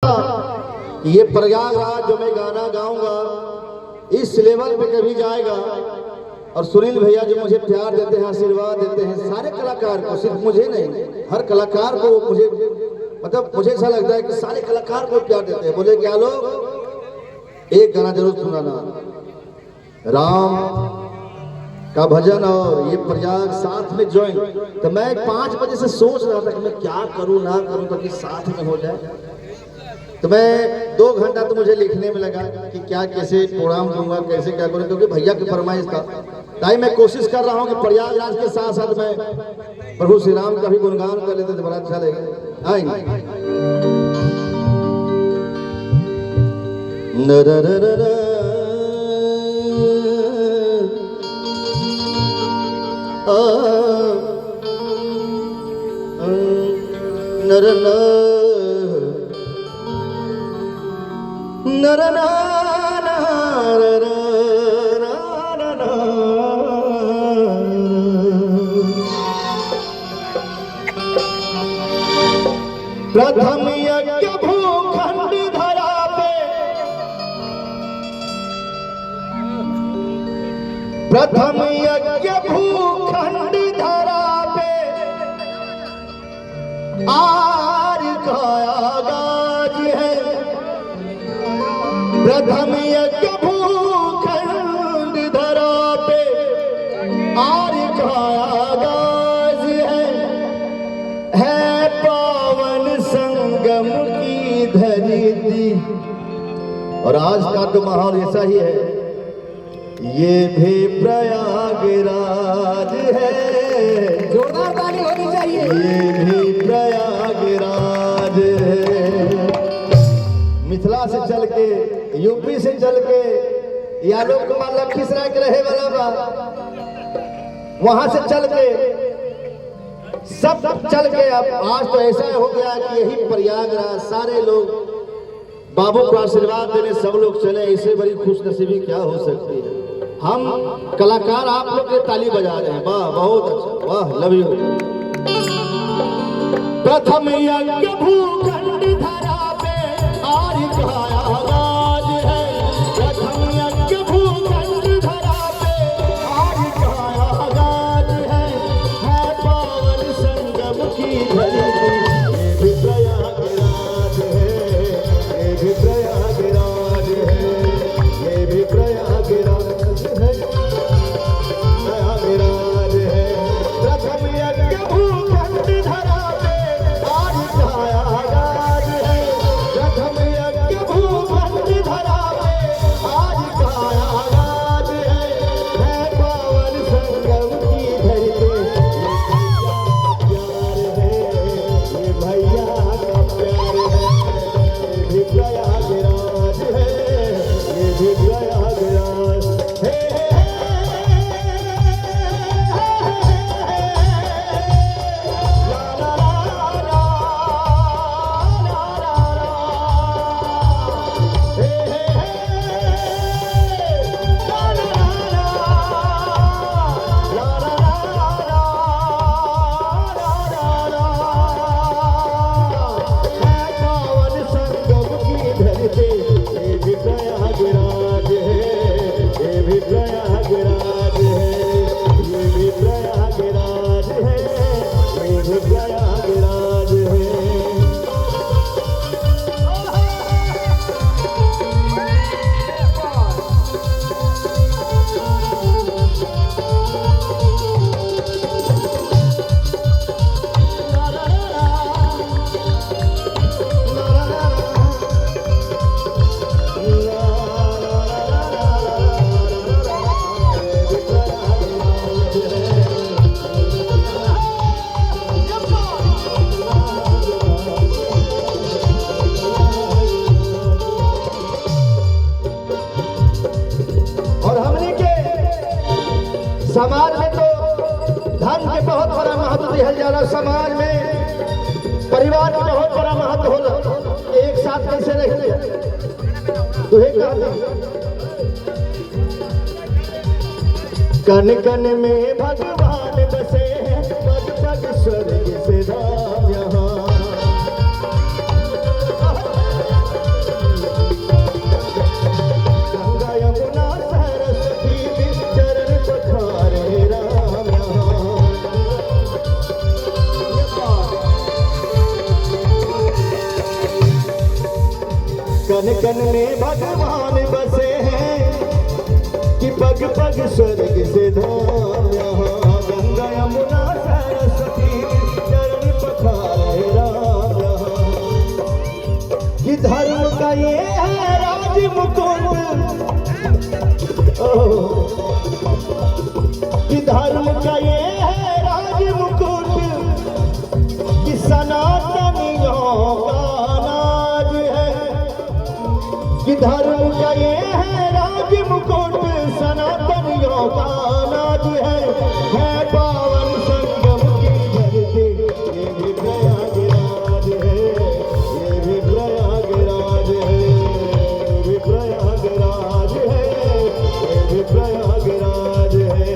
ये प्रयागराज जो मैं गाना गाऊंगा इस लेवल पे कभी जाएगा। और सुनील भैया जो मुझे प्यार देते हैं, आशीर्वाद देते हैं, सारे कलाकार को, सिर्फ मुझे नहीं, हर कलाकार को मुझे मतलब मुझे ऐसा लगता है कि सारे कलाकार को प्यार देते हैं। बोले क्या लोग एक गाना जरूर सुनाना, राम का भजन और ये प्रयाग साथ में ज्वाइन। तो मैं 5 बजे से सोच रहा था कि मैं क्या करूं ना करूं ताकि साथ में हो जाए। तो मैं 2 घंटा तो मुझे लिखने में लगा कि क्या कैसे प्रोग्राम दूंगा, कैसे क्या करूं, क्योंकि भैया की फरमाइश था। ताई मैं कोशिश कर रहा हूं कि प्रयागराज के साथ साथ मैं प्रभु श्री राम का भी गुणगान कर लेते तो बड़ा अच्छा लगेगा। प्रथम यज्ञ भूखंड धरा पे, प्रथम यज्ञ भूखंड धरा पे आर का आगाज है। प्रथम यज्ञ भूखंड धरा पे आर का आगाज है पावन संगम की धरती। और आज का तो माहौल ऐसा ही है, ये भी प्रयागराज है। जोरदार ताली होनी चाहिए। ये भी प्रयागराज है। मिथिला से चल के, यूपी से चल के, यादव कुमार लखीसराय के रहे वाला बा, वहां से चल के सब चल के अब आज तो ऐसा हो गया कि यही प्रयागराज सारे लोग बाबू को आशीर्वाद देने सब लोग चले। इससे बड़ी खुशनसीबी क्या हो सकती है। हम कलाकार आप लोग के ताली बजा रहे हैं, वाह बहुत अच्छा, वाह लव यू। प्रथम यज्ञ भूखंड धरा पे आर का आगाज है। प्रथम यज्ञ भूखंड धरा पे आर का आगाज है पावन संगम की धरती। ये भी प्रयागराज है, ये भी प्रयागराज है, ये भी प्रयागराज है, प्रयागराज है। प्रथम यज्ञ भूखंड धरा पे आर का आगाज है। प्रथम यज्ञ भूखंड धरा पे आर का आगाज है पावन संगम की धरती। ये भैया का प्यार है, ये भी प्रयागराज है, ये भी प्रयागराज है। पावन संगम की धरती, ये भी प्रयागराज है, ये भी प्रयागराज है, ये भी प्रयागराज है, ये भी प्रयागराज है। और हमने के समाज में तो धन के बहुत बड़ा महत्व दिया जा रहा। समाज में परिवार का बहुत बड़ा महत्व हो, एक साथ कैसे रहते कन कन में भगवान बसे, पग पग स्वर्ग से धाम यहाँ। कन कन में भगवान बसे हैं कि पग पग स्वर्ग से धाम यहाँ गंगा यमुना सरस्वती चरण पखारे राम यहाँ कि धर्म का ये है राज मुकुट कि धर्म का ये है राज मुकुट कि सनातनियों का नाज है कि धर्म का ये है राज मुकुट सनातनियों का नाज है पावन संगम की धरती ये भी प्रयागराज है ये भी प्रयागराज है ये भी प्रयागराज है ये भी प्रयागराज है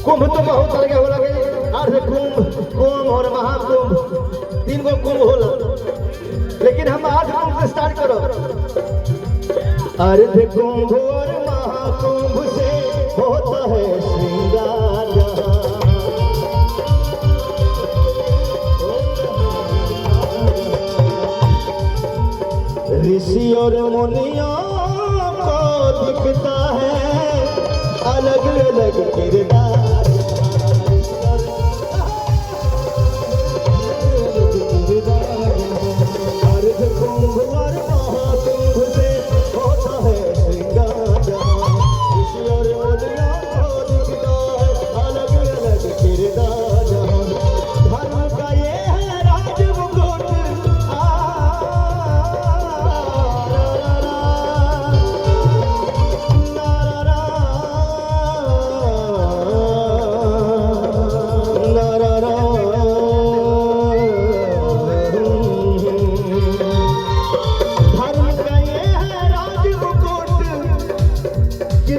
कुंभ तो बहुत तरह के होला गए कुंभ कुंभ और महाकुंभ 3 गो कुंभ होला लेकिन हम 8 कुंभ से स्टार्ट करो अर्ध कुंभ और महाकुंभ से होता है श्रृंगार ऋषि और मुनियों को दिखता है अलग अलग किरदार अर्ध कुंभ और महाकुंभ से होता है श्रृंगार ऋषि और मुनियों को दिखता है अलग अलग किरदार धर्म का ये है राज मुकुट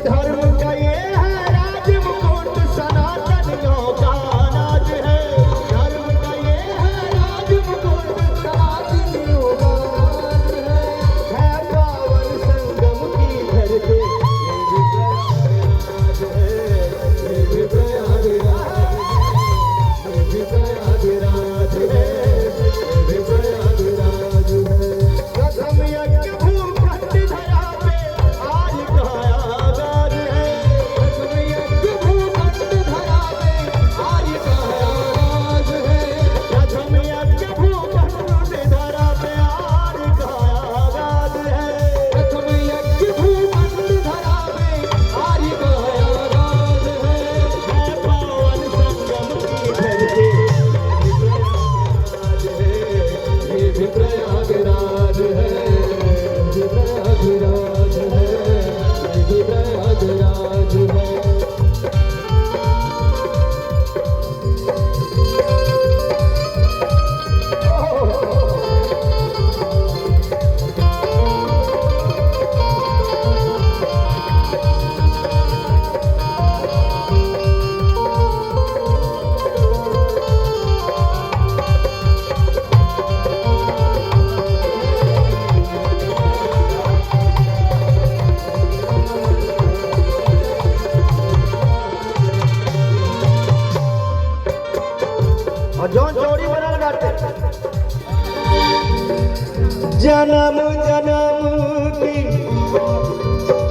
धर्म का ये है राज मुकुट सनातनियों का नाज है धर्म का ये है राज मुकुट सनातनियों का नाज है पावन संगम की धरती ये भी प्रयागराज है ये भी प्रयागराज है ये भी प्रयागराज है प्रथम यज्ञ भूखंड धरा पे आज कहा प्रयागराज है ये प्रयागराज है ये प्रयागराज है और जौन चौड़ी बनल बाटे जन्म जन्म की